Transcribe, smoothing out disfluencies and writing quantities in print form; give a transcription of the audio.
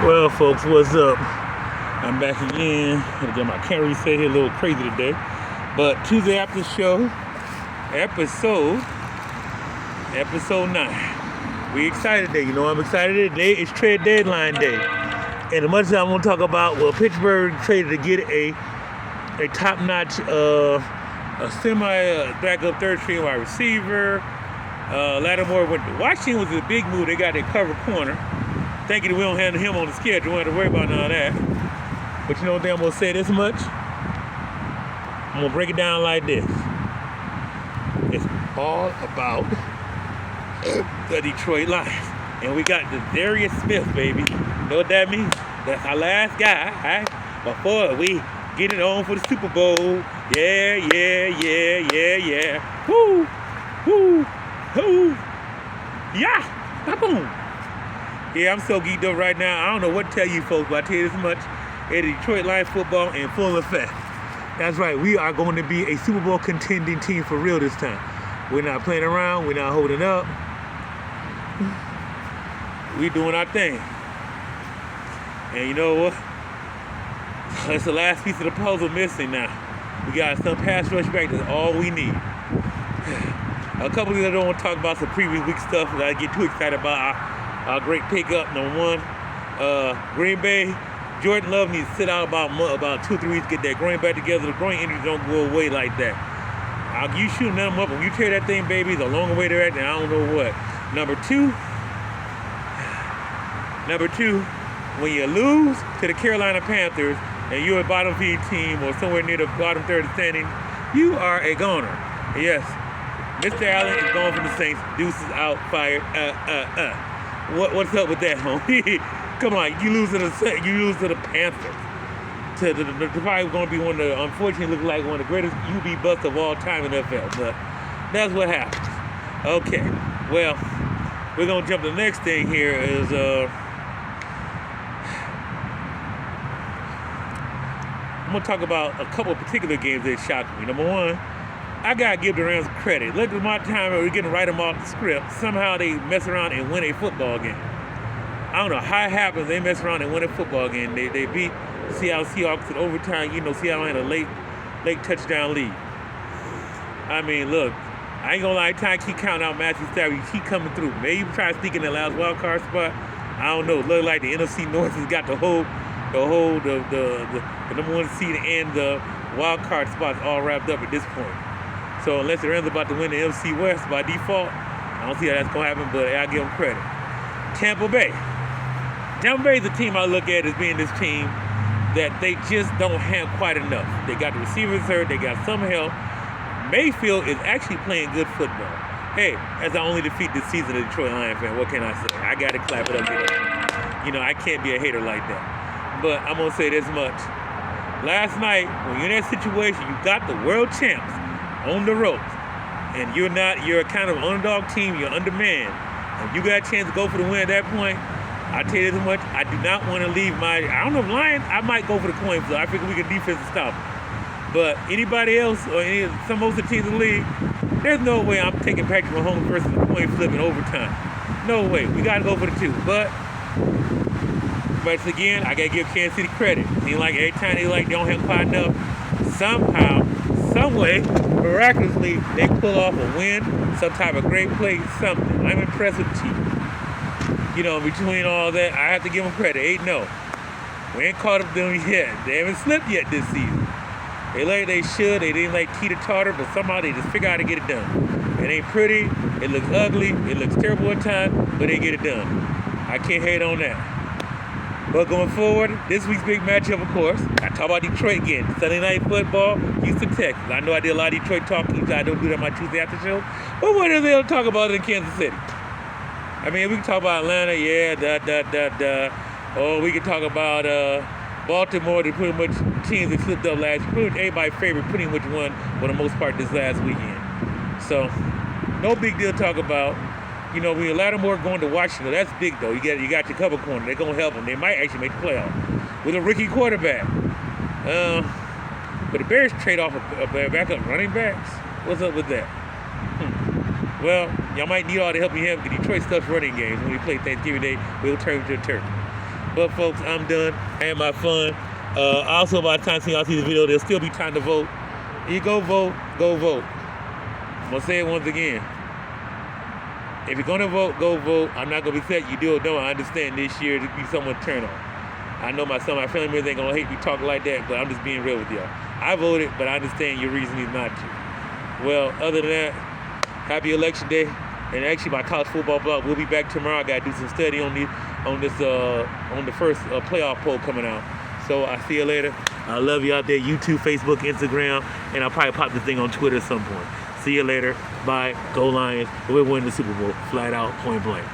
Well, folks, what's up? I'm back again. I got my camera reset here, a little crazy today. But Tuesday after show, episode 9. We excited today. You know I'm excited today. It's trade deadline day. And as much as I want to talk about, well, Pittsburgh traded to get a top-notch, a semi-backup third-string wide receiver. Lattimore went to Washington was a big move. They got their cover corner. Thinking we don't have him on the schedule. We don't have to worry about none of that. But you know what I'm going to say this much? I'm going to break it down like this. It's all about the Detroit Lions. And we got the Darius Smith, baby. You know what that means? That's our last guy, right? Before we get it on for the Super Bowl. Yeah. Woo! Yeah! Ba-boom! Yeah, I'm so geeked up right now. I don't know what to tell you folks, but I tell you this much. It's Detroit Lions football in full effect. That's right. We are going to be a Super Bowl contending team for real this time. We're not playing around. We're not holding up. We're doing our thing. And you know what? That's the last piece of the puzzle missing now. We got some pass rush back. That's all we need. A couple of things I don't want to talk about, some previous week stuff that I get too excited about. Our great pickup, number one. Green Bay, Jordan Love needs to sit out about 2 or 3 weeks to get that groin back together. The groin injuries don't go away like that. You shoot them up, when you tear that thing, baby, the longer way they're at, then I don't know what. Number two, when you lose to the Carolina Panthers and you're a bottom feed team or somewhere near the bottom third of standing, you are a goner. Yes, Mr. Allen is going for the Saints. Deuces out, fired. What's up with that, homie? Come on, you lose to the Panthers. They're probably going to be one of the, unfortunately, look like one of the greatest UB busts of all time in the NFL. But that's what happens. Okay, well, we're going to jump to the next thing here is, I'm going to talk about a couple of particular games that shocked me. Number one, I got to give the Rams credit. Look at my time, we're getting to write them off the script. Somehow they mess around and win a football game. I don't know how it happens. They mess around and win a football game. They beat Seattle Seahawks in overtime. You know, Seattle had a late touchdown lead. I mean, look, I ain't gonna lie. Time keep counting out Matthew Stafford. He keep coming through. Maybe even try to sneak in the last wild card spot. I don't know. Look like the NFC North has got the number one seed and the wild card spots all wrapped up at this point. So unless the Rams are about to win the NFC West by default, I don't see how that's gonna happen. But I give them credit. Tampa Bay is a team I look at as being this team that they just don't have quite enough. They got the receivers hurt, they got some help. Mayfield is actually playing good football. Hey, as I only defeat this season as a Detroit Lions fan, what can I say? I gotta clap it up. You know, I can't be a hater like that. But I'm gonna say this much. Last night, when you're in that situation, you got the world champs on the ropes, and you're a kind of underdog team, you're undermanned, and you got a chance to go for the win at that point. I tell you this much, I do not want to leave I don't know if Lions, I might go for the coin flip. I figure we can defense and stop them. But anybody else, or most of the teams in the league, there's no way I'm taking Patrick Mahomes versus the coin flip in overtime. No way. We got to go for the two. But again, I got to give Kansas City credit. Seems like every time they don't have quite enough, somehow, some way, miraculously, they pull off a win, some type of great play, something. I'm impressed with the team. You know, between all that, I have to give them credit. 8-0. We ain't caught up to them yet. They haven't slipped yet this season. They like they should. They didn't like teeter-totter, but somehow they just figure out how to get it done. It ain't pretty. It looks ugly. It looks terrible at times, but they get it done. I can't hate on that. But going forward, this week's big matchup, of course, I talk about Detroit again. Sunday Night Football, Houston, Texas. I know I did a lot of Detroit talking. I don't do that on my Tuesday after show. But what are they going to talk about in Kansas City? I mean, we can talk about Atlanta, or we can talk about Baltimore, the pretty much teams that slipped up last year. Everybody's favorite pretty much won for the most part this last weekend. So, no big deal to talk about. You know, when Lattimore going to Washington, that's big though. You got your cover corner. They're going to help them. They might actually make the playoffs with a rookie quarterback. But the Bears trade off a backup running backs. What's up with that? Well, y'all might need all the help you have because Detroit stuffs running games. When we play Thanksgiving Day, we'll turn to a turkey. But folks, I'm done. I had my fun. Also, by the time y'all see this video, there'll still be time to vote. You go vote, go vote. I'm gonna say it once again. If you're gonna vote, go vote. I'm not gonna be sad you do or don't. I understand this year to be someone's turn on. I know my family members ain't gonna hate me talking like that, but I'm just being real with y'all. I voted, but I understand your reason is not to. Well, other than that, happy election day. And actually, my college football blog will be back tomorrow. I gotta do some study on the first playoff poll coming out. So I'll see you later. I love you out there. YouTube, Facebook, Instagram, and I'll probably pop this thing on Twitter at some point. See you later. Bye. Go Lions. We're winning the Super Bowl. Flat out, point blank.